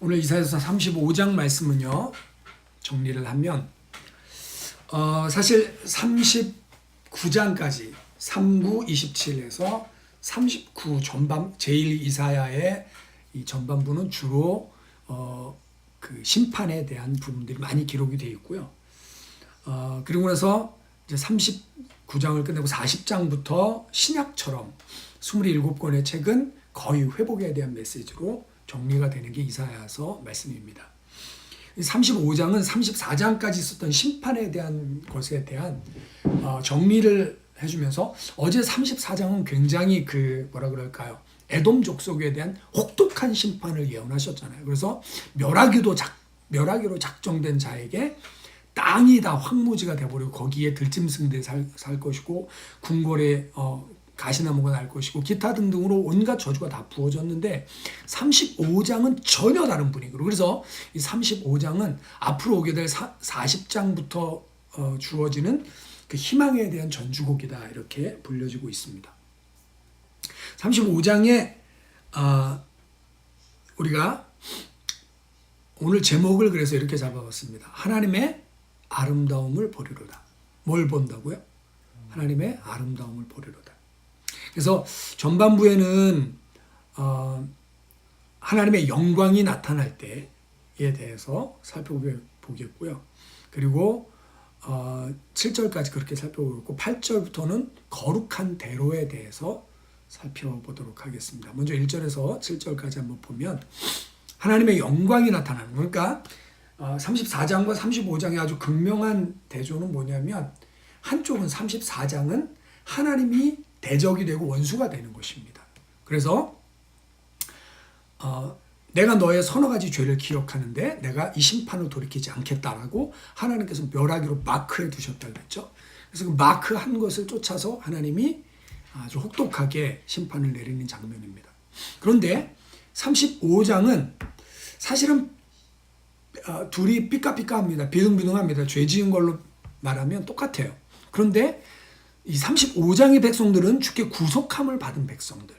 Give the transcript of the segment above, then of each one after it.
오늘 이사야서 35장 말씀은요, 정리를 하면 사실 39장까지 39, 27에서 39 전반 제1 이사야의 이 전반부는 주로 그 심판에 대한 부분들이 많이 기록이 되어 있고요. 그리고 나서 이제 39장을 끝내고 40장부터 신약처럼 27권의 책은 거의 회복에 대한 메시지로 정리가 되는 게 이사야서 말씀입니다. 35장은 34장까지 있었던 심판에 대한 것에 대한 정리를 해주면서 어제 34장은 굉장히 뭐라 그럴까요? 에돔 족속에 대한 혹독한 심판을 예언하셨잖아요. 그래서 멸하기로 작정된 자에게 땅이 다 황무지가 되어버리고 거기에 들짐승들이 살 것이고 궁궐에 가시나무가 날 것이고 기타 등등으로 온갖 저주가 다 부어졌는데 35장은 전혀 다른 분위기로, 그래서 이 35장은 앞으로 오게 될 40장부터 주어지는 그 희망에 대한 전주곡이다, 이렇게 불려지고 있습니다. 35장에 우리가 오늘 제목을 그래서 이렇게 잡아봤습니다. 하나님의 아름다움을 보리로다. 뭘 본다고요? 하나님의 아름다움을 보리로다. 그래서 전반부에는 하나님의 영광이 나타날 때에 대해서 살펴보겠고요. 그리고 7절까지 그렇게 살펴보고 8절부터는 거룩한 대로에 대해서 살펴보도록 하겠습니다. 먼저 1절에서 7절까지 한번 보면 하나님의 영광이 나타나는, 그러니까 34장과 35장의 아주 극명한 대조는 뭐냐면, 한쪽은 34장은 하나님이 대적이 되고 원수가 되는 것입니다. 그래서 내가 너의 서너 가지 죄를 기억하는데 내가 이 심판을 돌이키지 않겠다라고 하나님께서 멸하기로 마크해 두셨다고 했죠. 그래서 그 마크한 것을 쫓아서 하나님이 아주 혹독하게 심판을 내리는 장면입니다. 그런데 35장은 사실은 둘이 삐까삐까합니다. 비등비등합니다. 죄 지은 걸로 말하면 똑같아요. 그런데 이 35장의 백성들은 주께 구속함을 받은 백성들,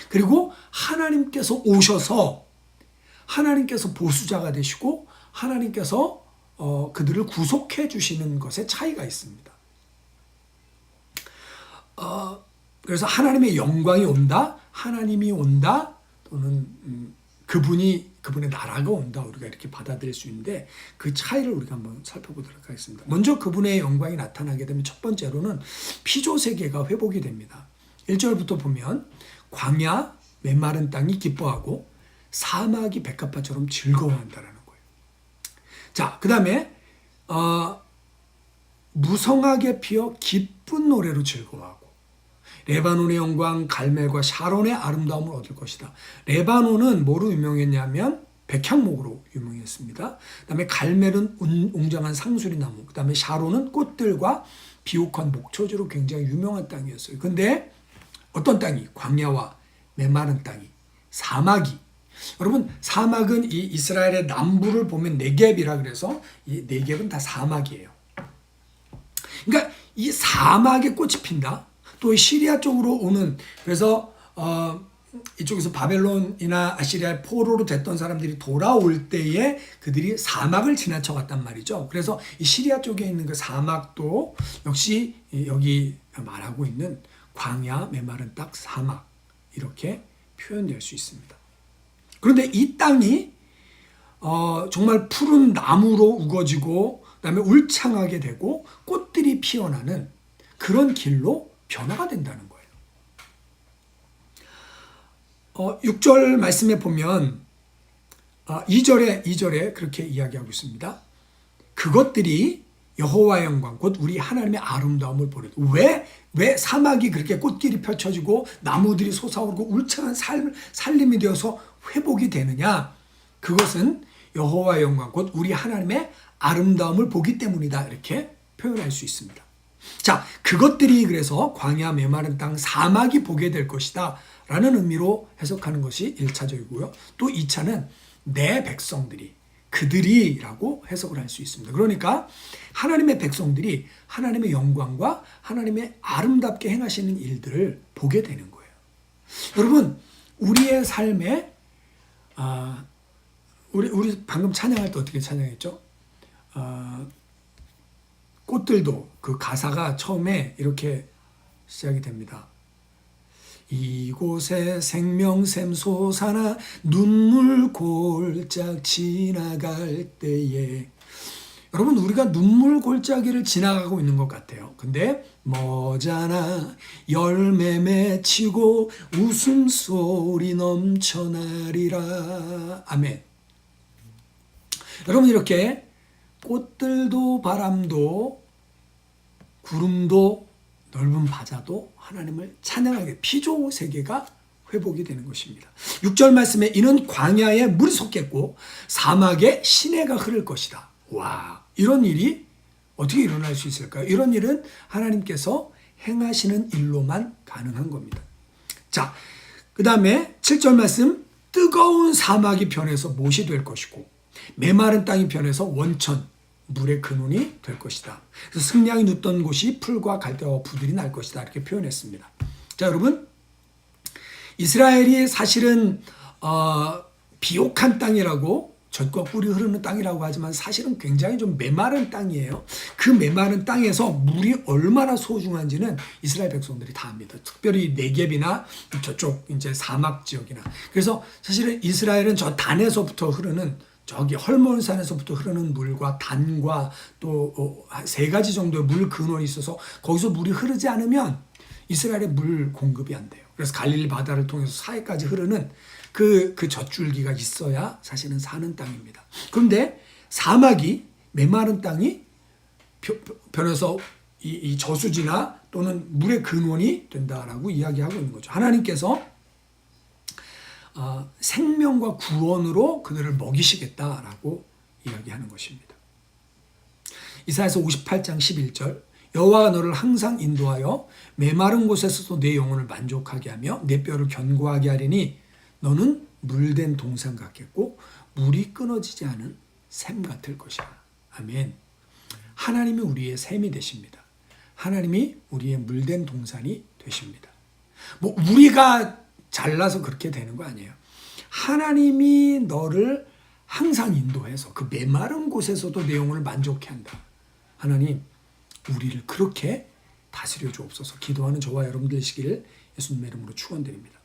그리고 하나님께서 오셔서 하나님께서 보수자가 되시고 하나님께서 그들을 구속해 주시는 것에 차이가 있습니다. 그래서 하나님의 영광이 온다, 하나님이 온다, 또는 그분의 나라가 온다, 우리가 이렇게 받아들일 수 있는데 그 차이를 우리가 한번 살펴보도록 하겠습니다. 먼저 그분의 영광이 나타나게 되면 첫 번째로는 피조 세계가 회복이 됩니다. 1절부터 보면 광야 메마른 땅이 기뻐하고 사막이 백합화처럼 즐거워한다라는 거예요. 자, 그 다음에 무성하게 피어 기쁜 노래로 즐거워하고 레바논의 영광 갈멜과 샤론의 아름다움을 얻을 것이다. 레바논은 뭐로 유명했냐면 백향목으로 유명했습니다. 그 다음에 갈멜은 웅장한 상수리 나무, 그 다음에 샤론은 꽃들과 비옥한 목초지로 굉장히 유명한 땅이었어요. 근데 어떤 땅이? 광야와 메마른 땅이, 사막이. 여러분, 사막은 이 이스라엘의 남부를 보면 네겝이라 그래서 이 네겝은 다 사막이에요. 그러니까 이 사막에 꽃이 핀다. 또 시리아 쪽으로 오는, 그래서 이쪽에서 바벨론이나 아시리아의 포로로 됐던 사람들이 돌아올 때에 그들이 사막을 지나쳐 갔단 말이죠. 그래서 이 시리아 쪽에 있는 그 사막도 역시 여기 말하고 있는 광야, 메마른 땅, 사막, 이렇게 표현될 수 있습니다. 그런데 이 땅이 정말 푸른 나무로 우거지고 그다음에 울창하게 되고 꽃들이 피어나는 그런 길로 변화가 된다는 거예요. 6절 말씀에 보면 2절에 그렇게 이야기하고 있습니다. 그것들이 여호와의 영광 곧 우리 하나님의 아름다움을 보리다. 왜 사막이 그렇게 꽃길이 펼쳐지고 나무들이 솟아오르고 울창한 살림이 되어서 회복이 되느냐? 그것은 여호와의 영광 곧 우리 하나님의 아름다움을 보기 때문이다, 이렇게 표현할 수 있습니다. 자, 그것들이 그래서 광야 메마른 땅 사막이 보게 될 것이다 라는 의미로 해석하는 것이 1차적이고요. 또 2차는 내 백성들이, 그들이라고 해석을 할 수 있습니다. 그러니까 하나님의 백성들이 하나님의 영광과 하나님의 아름답게 행하시는 일들을 보게 되는 거예요. 여러분, 우리의 삶에 우리 방금 찬양할 때 어떻게 찬양했죠? 꽃들도 그 가사가 처음에 이렇게 시작이 됩니다. 이곳에 생명샘 솟아나 눈물 골짝 지나갈 때에. 여러분, 우리가 눈물 골짜기를 지나가고 있는 것 같아요. 근데 머자나 열매 맺히고 웃음소리 넘쳐나리라. 아멘. 여러분, 이렇게 꽃들도 바람도 구름도 넓은 바다도 하나님을 찬양하게 피조 세계가 회복이 되는 것입니다. 6절 말씀에 이는 광야에 물이 솟겠고 사막에 시내가 흐를 것이다. 와, 이런 일이 어떻게 일어날 수 있을까요? 이런 일은 하나님께서 행하시는 일로만 가능한 겁니다. 자, 그 다음에 7절 말씀, 뜨거운 사막이 변해서 못이 될 것이고 메마른 땅이 변해서 원천, 물의 근원이 될 것이다. 그래서 승량이 눕던 곳이 풀과 갈대와 부들이 날 것이다. 이렇게 표현했습니다. 자, 여러분, 이스라엘이 사실은 비옥한 땅이라고, 젖과 꿀이 흐르는 땅이라고 하지만 사실은 굉장히 좀 메마른 땅이에요. 그 메마른 땅에서 물이 얼마나 소중한지는 이스라엘 백성들이 다 압니다. 특별히 네겝이나 저쪽 이제 사막 지역이나. 그래서 사실은 이스라엘은 저 단에서부터 흐르는, 저기 헐몬산에서부터 흐르는 물과 단과 또 세 가지 정도의 물 근원이 있어서 거기서 물이 흐르지 않으면 이스라엘의 물 공급이 안 돼요. 그래서 갈릴리 바다를 통해서 사해까지 흐르는 그 젖줄기가 있어야 사실은 사는 땅입니다. 그런데 사막이, 메마른 땅이 변해서 이 저수지나 또는 물의 근원이 된다라고 이야기하고 있는 거죠. 하나님께서 생명과 구원으로 그들을 먹이시겠다라고 이야기하는 것입니다. 이사야서 58장 11절, 여호와가 너를 항상 인도하여 메마른 곳에서도 내 영혼을 만족하게 하며 내 뼈를 견고하게 하리니 너는 물된 동산 같겠고 물이 끊어지지 않은 샘 같을 것이다. 아멘. 하나님이 우리의 샘이 되십니다. 하나님이 우리의 물된 동산이 되십니다. 뭐 우리가 잘나서 그렇게 되는 거 아니에요. 하나님이 너를 항상 인도해서 그 메마른 곳에서도 내 영혼을 만족해 한다. 하나님, 우리를 그렇게 다스려 주옵소서. 기도하는 저와 여러분들 되시기를 예수님의 이름으로 축원드립니다.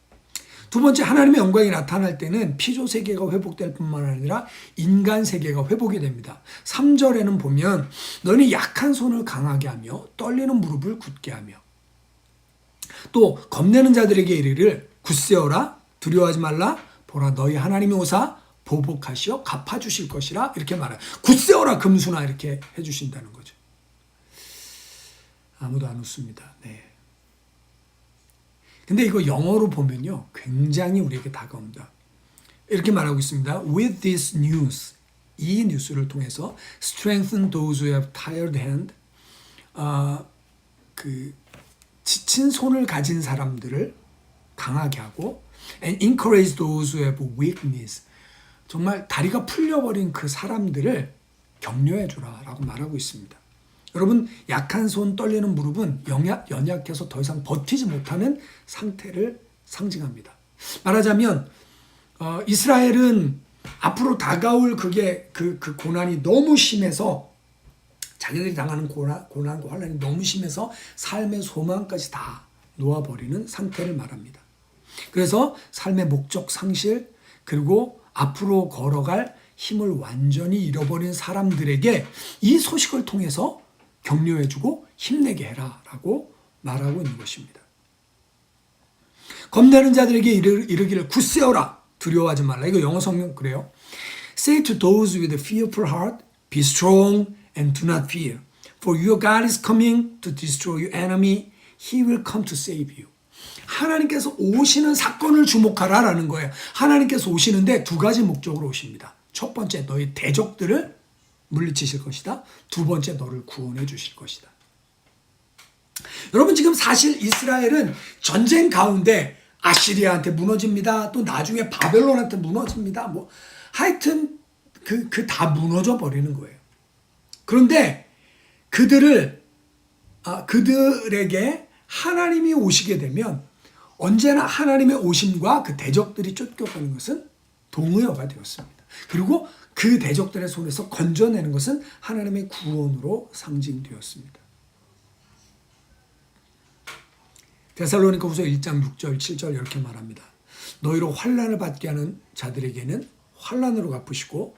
두 번째, 하나님의 영광이 나타날 때는 피조 세계가 회복될 뿐만 아니라 인간 세계가 회복이 됩니다. 3절에는 보면 너는 약한 손을 강하게 하며 떨리는 무릎을 굳게 하며 또 겁내는 자들에게 이르기를 굳세어라, 두려워하지 말라, 보라 너희 하나님이 오사 보복하시어 갚아주실 것이라, 이렇게 말해요. 굳세어라 금수나, 이렇게 해주신다는 거죠. 아무도 안 웃습니다. 네. 근데 이거 영어로 보면요, 굉장히 우리에게 다가옵니다. 이렇게 말하고 있습니다. With this news, 이 뉴스를 통해서 strengthen those who have tired hand, 그 지친 손을 가진 사람들을 강하게 하고, and encourage those who have weakness, 정말 다리가 풀려버린 그 사람들을 격려해 주라라고 말하고 있습니다. 여러분, 약한 손, 떨리는 무릎은 연약해서 더 이상 버티지 못하는 상태를 상징합니다. 말하자면 이스라엘은 앞으로 다가올 그게 그 고난이 너무 심해서, 자기들이 당하는 고난과 환난이 너무 심해서 삶의 소망까지 다 놓아버리는 상태를 말합니다. 그래서 삶의 목적 상실, 그리고 앞으로 걸어갈 힘을 완전히 잃어버린 사람들에게 이 소식을 통해서 격려해주고 힘내게 해라 라고 말하고 있는 것입니다. 겁내는 자들에게 이르기를 굳세어라, 두려워하지 말라. 이거 영어 성경 그래요. Say to those with a fearful heart, be strong and do not fear. For your God is coming to destroy your enemy. He will come to save you. 하나님께서 오시는 사건을 주목하라라는 거예요. 하나님께서 오시는데 두 가지 목적으로 오십니다. 첫 번째, 너희 대적들을 물리치실 것이다. 두 번째, 너를 구원해 주실 것이다. 여러분, 지금 사실 이스라엘은 전쟁 가운데 아시리아한테 무너집니다. 또 나중에 바벨론한테 무너집니다. 뭐 하여튼 다 무너져 버리는 거예요. 그런데 그들에게 하나님이 오시게 되면 언제나 하나님의 오심과 그 대적들이 쫓겨가는 것은 동의어가 되었습니다. 그리고 그 대적들의 손에서 건져내는 것은 하나님의 구원으로 상징되었습니다. 데살로니가후서 1장 6절 7절 이렇게 말합니다. 너희로 환난을 받게 하는 자들에게는 환난으로 갚으시고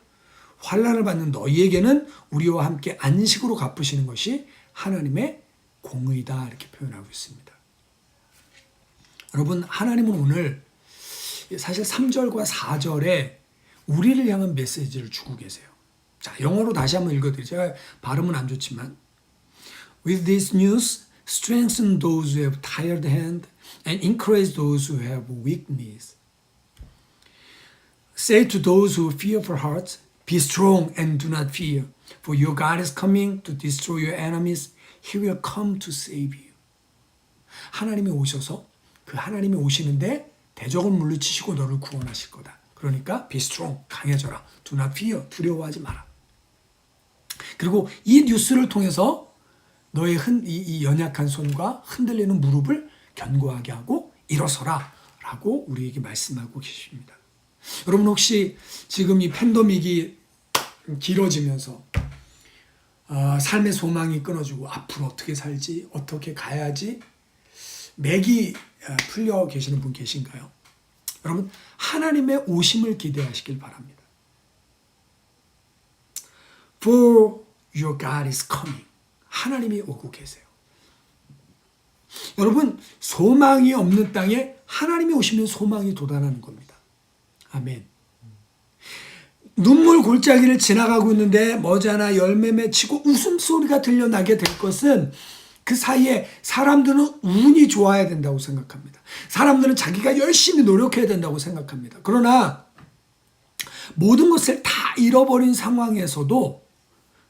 환난을 받는 너희에게는 우리와 함께 안식으로 갚으시는 것이 하나님의 공의다 이렇게 표현하고 있습니다. 여러분, 하나님은 오늘 사실 3절과 4절에 우리를 향한 메시지를 주고 계세요. 자, 영어로 다시 한번 읽어드리죠. 제가 발음은 안 좋지만 With this news, strengthen those who have tired hand and encourage those who have weak knees. Say to those who fear for hearts, be strong and do not fear, for your God is coming to destroy your enemies. He will come to save you. 하나님이 오셔서 그 하나님이 오시는데 대적을 물리치시고 너를 구원하실 거다. 그러니까 be strong, 강해져라. Do not fear, 두려워하지 마라. 그리고 이 뉴스를 통해서 너의 이 연약한 손과 흔들리는 무릎을 견고하게 하고 일어서라 라고 우리에게 말씀하고 계십니다. 여러분, 혹시 지금 이 팬데믹이 길어지면서 삶의 소망이 끊어지고 앞으로 어떻게 살지, 어떻게 가야지 맥이 풀려 계시는 분 계신가요? 여러분, 하나님의 오심을 기대하시길 바랍니다. For your God is coming. 하나님이 오고 계세요. 여러분, 소망이 없는 땅에 하나님이 오시면 소망이 돋아나는 겁니다. 아멘. 눈물 골짜기를 지나가고 있는데 머지않아 열매 맺히고 웃음소리가 들려나게 될 것은 그 사이에 사람들은 운이 좋아야 된다고 생각합니다. 사람들은 자기가 열심히 노력해야 된다고 생각합니다. 그러나 모든 것을 다 잃어버린 상황에서도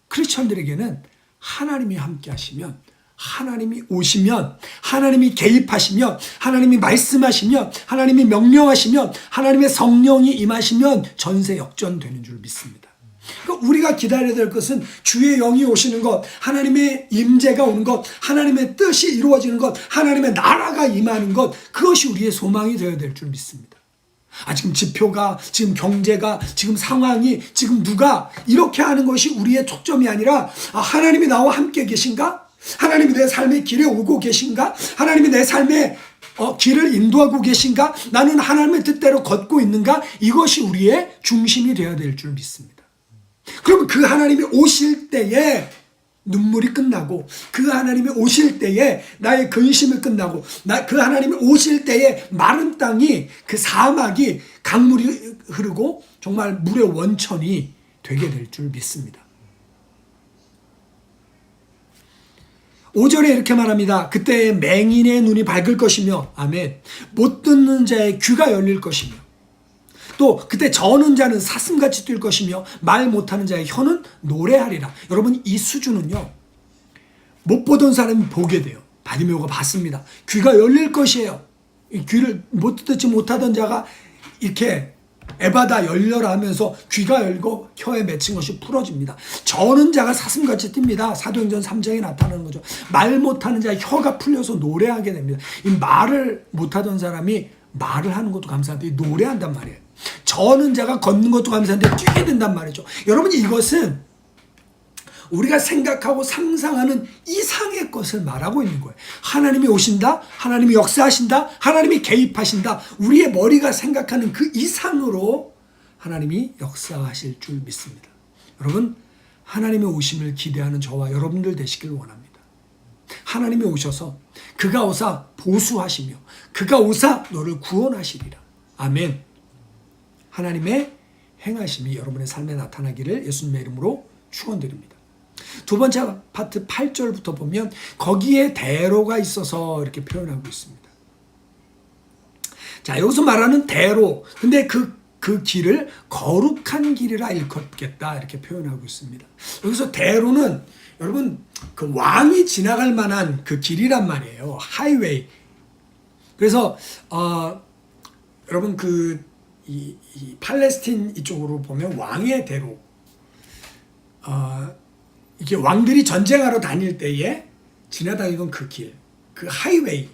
크리스천들에게는 하나님이 함께 하시면, 하나님이 오시면, 하나님이 개입하시면, 하나님이 말씀하시면, 하나님이 명령하시면, 하나님의 성령이 임하시면 전세 역전되는 줄 믿습니다. 그러니까 우리가 기다려야 될 것은 주의 영이 오시는 것, 하나님의 임재가 오는 것, 하나님의 뜻이 이루어지는 것, 하나님의 나라가 임하는 것, 그것이 우리의 소망이 되어야 될 줄 믿습니다. 지금 지표가, 지금 경제가, 지금 상황이, 지금 누가 이렇게 하는 것이 우리의 초점이 아니라 하나님이 나와 함께 계신가? 하나님이 내 삶의 길에 오고 계신가? 하나님이 내 삶의 길을 인도하고 계신가? 나는 하나님의 뜻대로 걷고 있는가? 이것이 우리의 중심이 되어야 될 줄 믿습니다. 그러면 그 하나님이 오실 때에 눈물이 끝나고, 그 하나님이 오실 때에 나의 근심이 끝나고, 그 하나님이 오실 때에 마른 땅이, 그 사막이 강물이 흐르고 정말 물의 원천이 되게 될 줄 믿습니다. 5절에 이렇게 말합니다. 그때 맹인의 눈이 밝을 것이며, 아멘, 못 듣는 자의 귀가 열릴 것이며, 또 그때 저는 자는 사슴같이 뛸 것이며 말 못하는 자의 혀는 노래하리라. 여러분, 이 수준은요, 못 보던 사람이 보게 돼요. 바디메오가 봤습니다. 귀가 열릴 것이에요. 이 귀를 못 듣지 못하던 자가 이렇게 에바다 열려라 하면서 귀가 열고 혀에 맺힌 것이 풀어집니다. 저는 자가 사슴같이 뜁니다. 사도행전 3장에 나타나는 거죠. 말 못하는 자의 혀가 풀려서 노래하게 됩니다. 이 말을 못하던 사람이 말을 하는 것도 감사한데 노래한단 말이에요. 저는 자가 걷는 것도 감사한데 뛰게 된단 말이죠. 여러분, 이것은 우리가 생각하고 상상하는 이상의 것을 말하고 있는 거예요. 하나님이 오신다, 하나님이 역사하신다, 하나님이 개입하신다. 우리의 머리가 생각하는 그 이상으로 하나님이 역사하실 줄 믿습니다. 여러분, 하나님의 오심을 기대하는 저와 여러분들 되시길 원합니다. 하나님이 오셔서 그가 오사 보수하시며 그가 오사 너를 구원하시리라. 아멘. 하나님의 행하심이 여러분의 삶에 나타나기를 예수님의 이름으로 축원드립니다. 두 번째 파트 8절부터 보면 거기에 대로가 있어서 이렇게 표현하고 있습니다. 자, 여기서 말하는 대로, 근데 그 길을 거룩한 길이라 일컫겠다 이렇게 표현하고 있습니다. 여기서 대로는 여러분 그 왕이 지나갈 만한 그 길이란 말이에요. 하이웨이. 그래서 여러분 이 팔레스틴 이쪽으로 보면 왕의 대로, 이게 왕들이 전쟁하러 다닐 때에 지나다니던 그 길, 그 하이웨이,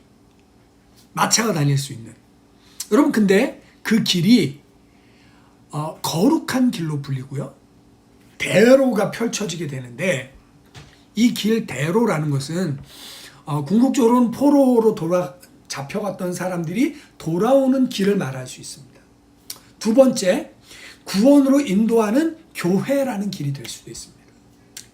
마차가 다닐 수 있는. 여러분, 근데 그 길이 거룩한 길로 불리고요. 대로가 펼쳐지게 되는데 이 길 대로라는 것은 궁극적으로는 포로로 잡혀갔던 사람들이 돌아오는 길을 말할 수 있습니다. 두 번째, 구원으로 인도하는 교회라는 길이 될 수도 있습니다.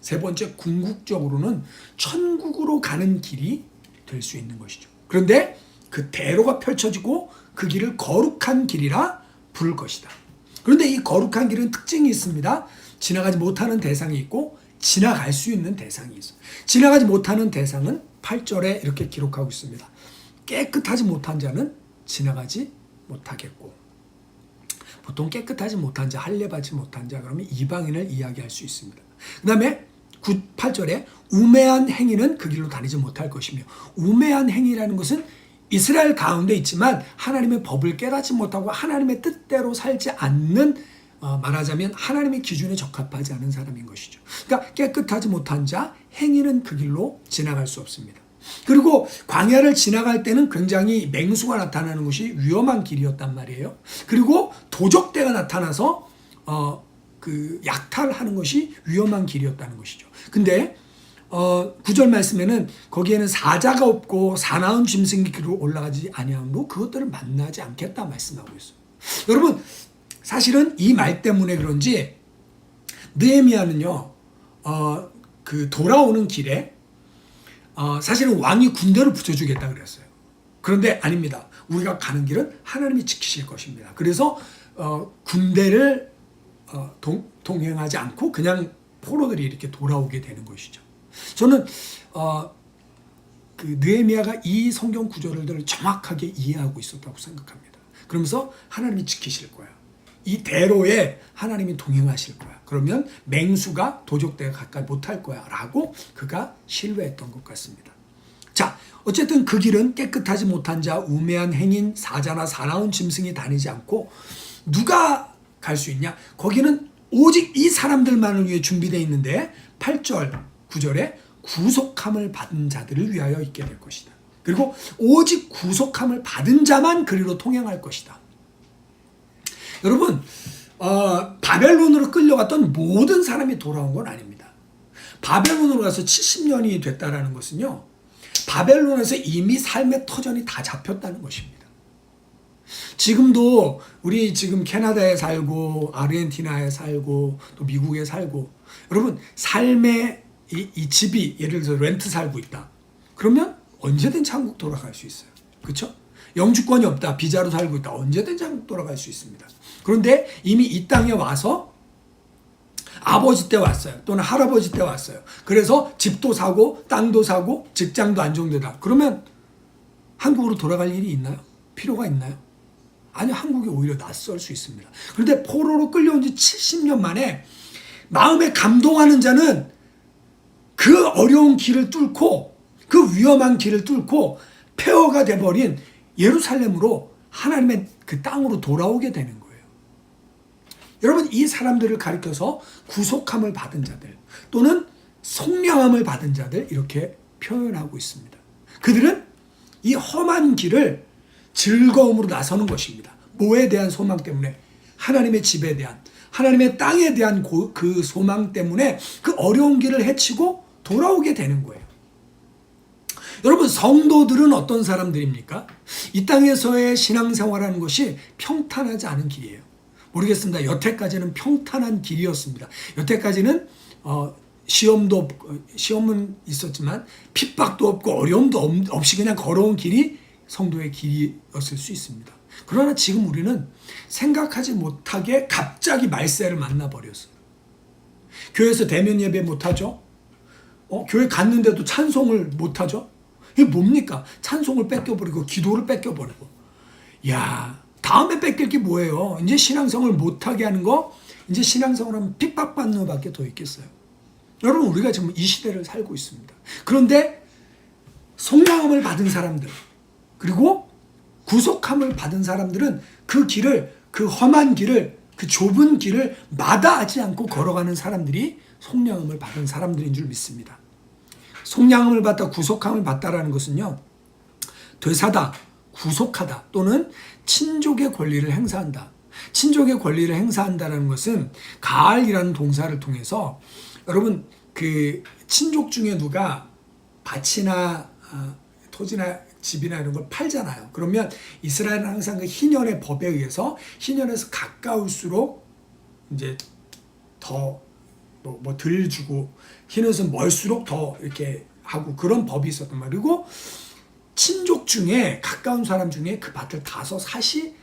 세 번째, 궁극적으로는 천국으로 가는 길이 될 수 있는 것이죠. 그런데 그 대로가 펼쳐지고 그 길을 거룩한 길이라 부를 것이다. 그런데 이 거룩한 길은 특징이 있습니다. 지나가지 못하는 대상이 있고 지나갈 수 있는 대상이 있어요. 지나가지 못하는 대상은 8절에 이렇게 기록하고 있습니다. 깨끗하지 못한 자는 지나가지 못하겠고, 보통 깨끗하지 못한 자, 할례받지 못한 자 그러면 이방인을 이야기할 수 있습니다. 그 다음에 8절에 우매한 행위는 그 길로 다니지 못할 것이며, 우매한 행위라는 것은 이스라엘 가운데 있지만 하나님의 법을 깨닫지 못하고 하나님의 뜻대로 살지 않는, 말하자면 하나님의 기준에 적합하지 않은 사람인 것이죠. 그러니까 깨끗하지 못한 자, 행위는 그 길로 지나갈 수 없습니다. 그리고 광야를 지나갈 때는 굉장히 맹수가 나타나는 것이 위험한 길이었단 말이에요. 그리고 도적대가 나타나서 그 약탈하는 것이 위험한 길이었다는 것이죠. 근데 9절 말씀에는 거기에는 사자가 없고 사나운 짐승이 길로 올라가지 아니하므로 그것들을 만나지 않겠다 말씀하고 있어요. 여러분, 사실은 이 말 때문에 그런지 느헤미야는요, 그 돌아오는 길에 사실은 왕이 군대를 붙여주겠다 그랬어요. 그런데 아닙니다. 우리가 가는 길은 하나님이 지키실 것입니다. 그래서 군대를 동행하지 않고 그냥 포로들이 이렇게 돌아오게 되는 것이죠. 저는 그 느헤미야가 이 성경 구절들을 정확하게 이해하고 있었다고 생각합니다. 그러면서 하나님이 지키실 거야. 이 대로에 하나님이 동행하실 거야. 그러면 맹수가 도적대가 가까이 못할 거야 라고 그가 신뢰했던 것 같습니다. 자, 어쨌든 그 길은 깨끗하지 못한 자, 우매한 행인, 사자나 사나운 짐승이 다니지 않고 누가 갈 수 있냐? 거기는 오직 이 사람들만을 위해 준비되어 있는데 8절, 9절에 구속함을 받은 자들을 위하여 있게 될 것이다. 그리고 오직 구속함을 받은 자만 그리로 통행할 것이다. 여러분, 바벨론으로 끌려갔던 모든 사람이 돌아온 건 아닙니다. 바벨론으로 가서 70년이 됐다는 것은요, 바벨론에서 이미 삶의 터전이 다 잡혔다는 것입니다. 지금도 우리 지금 캐나다에 살고 아르헨티나에 살고 또 미국에 살고, 여러분 삶의 이 집이 예를 들어서 렌트 살고 있다. 그러면 언제든지 한국 돌아갈 수 있어요. 그렇죠? 영주권이 없다. 비자로 살고 있다. 언제든지 한국 돌아갈 수 있습니다. 그런데 이미 이 땅에 와서 아버지 때 왔어요. 또는 할아버지 때 왔어요. 그래서 집도 사고 땅도 사고 직장도 안정되다. 그러면 한국으로 돌아갈 일이 있나요? 필요가 있나요? 아니, 한국이 오히려 낯설 수 있습니다. 그런데 포로로 끌려온 지 70년 만에 마음에 감동하는 자는 그 어려운 길을 뚫고 그 위험한 길을 뚫고 폐허가 돼버린 예루살렘으로 하나님의 그 땅으로 돌아오게 되는 거예요. 여러분, 이 사람들을 가리켜서 구속함을 받은 자들 또는 속량함을 받은 자들 이렇게 표현하고 있습니다. 그들은 이 험한 길을 즐거움으로 나서는 것입니다. 뭐에 대한 소망 때문에? 하나님의 집에 대한, 하나님의 땅에 대한 그 소망 때문에 그 어려운 길을 헤치고 돌아오게 되는 거예요. 여러분, 성도들은 어떤 사람들입니까? 이 땅에서의 신앙생활하는 것이 평탄하지 않은 길이에요. 모르겠습니다. 여태까지는 평탄한 길이었습니다. 여태까지는 시험은 있었지만 핍박도 없고 어려움도 없이 그냥 걸어온 길이 성도의 길이었을 수 있습니다. 그러나 지금 우리는 생각하지 못하게 갑자기 말세를 만나버렸어요. 교회에서 대면 예배 못하죠? 교회 갔는데도 찬송을 못하죠? 이게 뭡니까? 찬송을 뺏겨버리고 기도를 뺏겨버리고. 야, 다음에 뺏길 게 뭐예요? 이제 신앙생활을 못하게 하는 거, 이제 신앙생활 하면 핍박받는 것밖에 더 있겠어요. 여러분, 우리가 지금 이 시대를 살고 있습니다. 그런데 속량함을 받은 사람들, 그리고 구속함을 받은 사람들은 그 길을, 그 험한 길을, 그 좁은 길을 마다하지 않고 걸어가는 사람들이 속량함을 받은 사람들인 줄 믿습니다. 속량함을 받다, 구속함을 받다라는 것은요, 되사다, 구속하다 또는 친족의 권리를 행사한다. 친족의 권리를 행사한다는 것은 가알이라는 동사를 통해서 여러분 그 친족 중에 누가 밭이나 토지나 집이나 이런 걸 팔잖아요. 그러면 이스라엘은 항상 그 희년의 법에 의해서 희년에서 가까울수록 이제 더 덜 주고 희년에서 멀수록 더 이렇게 하고 그런 법이 있었단 말이고, 그리고 친족 중에 가까운 사람 중에 그 밭을 가서 다시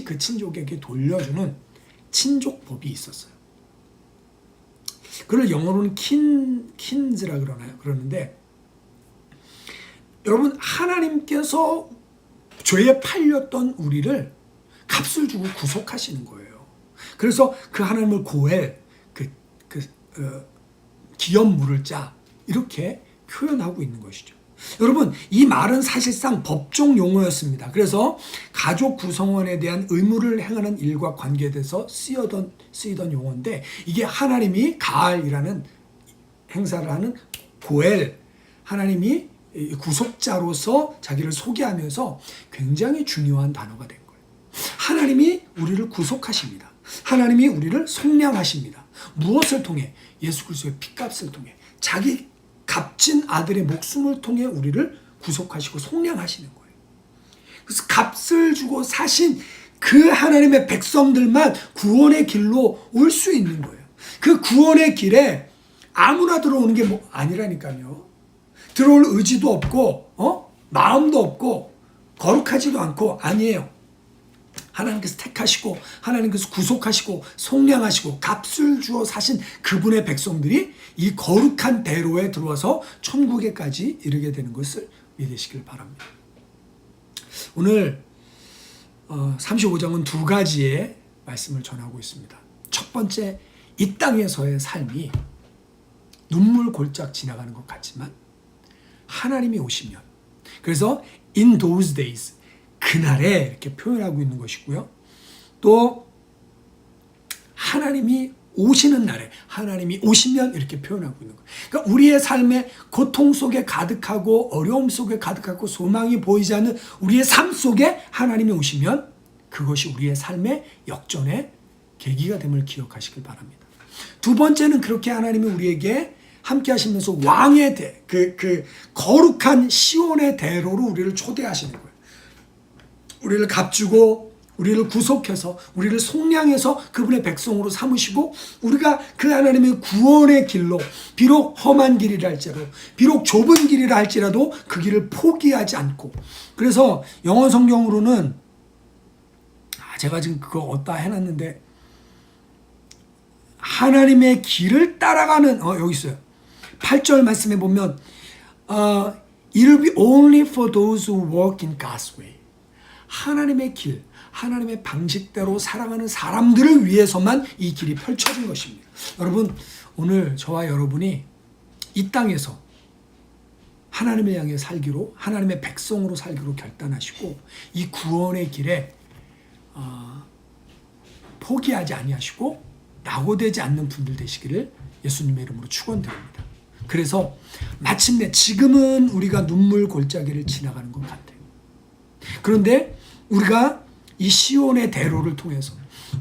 그 친족에게 돌려주는 친족법이 있었어요. 그걸 영어로는 킨즈라 그러는데, 여러분 하나님께서 죄에 팔렸던 우리를 값을 주고 구속하시는 거예요. 그래서 그 하나님을 고엘, 기업 물을 자 이렇게 표현하고 있는 것이죠. 여러분 이 말은 사실상 법정 용어였습니다. 그래서 가족 구성원에 대한 의무를 행하는 일과 관계돼서 쓰이던 용어인데, 이게 하나님이 가알이라는 행사를 하는 고엘, 하나님이 구속자로서 자기를 소개하면서 굉장히 중요한 단어가 된 거예요. 하나님이 우리를 구속하십니다. 하나님이 우리를 속량하십니다. 무엇을 통해? 예수 그리스도의 피값을 통해, 자기 값진 아들의 목숨을 통해 우리를 구속하시고 속량하시는 거예요. 그래서 값을 주고 사신 그 하나님의 백성들만 구원의 길로 올 수 있는 거예요. 그 구원의 길에 아무나 들어오는 게 아니라니까요. 들어올 의지도 없고 마음도 없고 거룩하지도 않고 아니에요. 하나님께서 택하시고 하나님께서 구속하시고 속량하시고 값을 주어 사신 그분의 백성들이 이 거룩한 대로에 들어와서 천국에까지 이르게 되는 것을 믿으시길 바랍니다. 오늘 35장은 두 가지의 말씀을 전하고 있습니다. 첫 번째, 이 땅에서의 삶이 눈물 골짝 지나가는 것 같지만 하나님이 오시면, 그래서 in those days, 그날에 이렇게 표현하고 있는 것이고요. 또 하나님이 오시는 날에, 하나님이 오시면 이렇게 표현하고 있는 거예요. 그러니까 우리의 삶에 고통 속에 가득하고 어려움 속에 가득하고 소망이 보이지 않는 우리의 삶 속에 하나님이 오시면 그것이 우리의 삶의 역전의 계기가 됨을 기억하시길 바랍니다. 두 번째는 그렇게 하나님이 우리에게 함께 하시면서 왕의 그 거룩한 시온의 대로로 우리를 초대하시는 거예요. 우리를 값주고 우리를 구속해서 우리를 속량해서 그분의 백성으로 삼으시고, 우리가 그 하나님의 구원의 길로, 비록 험한 길이라 할지라도, 비록 좁은 길이라 할지라도 그 길을 포기하지 않고, 그래서 영어 성경으로는 제가 지금 그거 어디다 해놨는데, 하나님의 길을 따라가는 여기 있어요. 8절 말씀에 보면 It will be only for those who walk in God's way. 하나님의 길, 하나님의 방식대로 살아가는 사람들을 위해서만 이 길이 펼쳐진 것입니다. 여러분, 오늘 저와 여러분이 이 땅에서 하나님을 향해 살기로, 하나님의 백성으로 살기로 결단하시고 이 구원의 길에 포기하지 아니하시고 낙오되지 않는 분들 되시기를 예수님의 이름으로 축원드립니다. 그래서 마침내 지금은 우리가 눈물 골짜기를 지나가는 것 같아요. 그런데 우리가 이 시온의 대로를 통해서,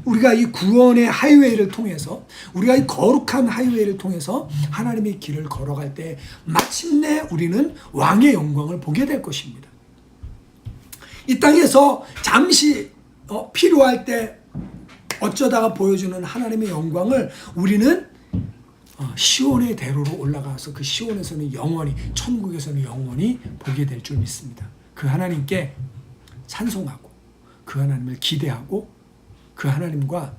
우리가 이 구원의 하이웨이를 통해서, 우리가 이 거룩한 하이웨이를 통해서 하나님의 길을 걸어갈 때 마침내 우리는 왕의 영광을 보게 될 것입니다. 이 땅에서 잠시 필요할 때 어쩌다가 보여주는 하나님의 영광을 우리는 시온의 대로로 올라가서 그 시온에서는 영원히, 천국에서는 영원히 보게 될 줄 믿습니다. 그 하나님께 찬송하고 그 하나님을 기대하고 그 하나님과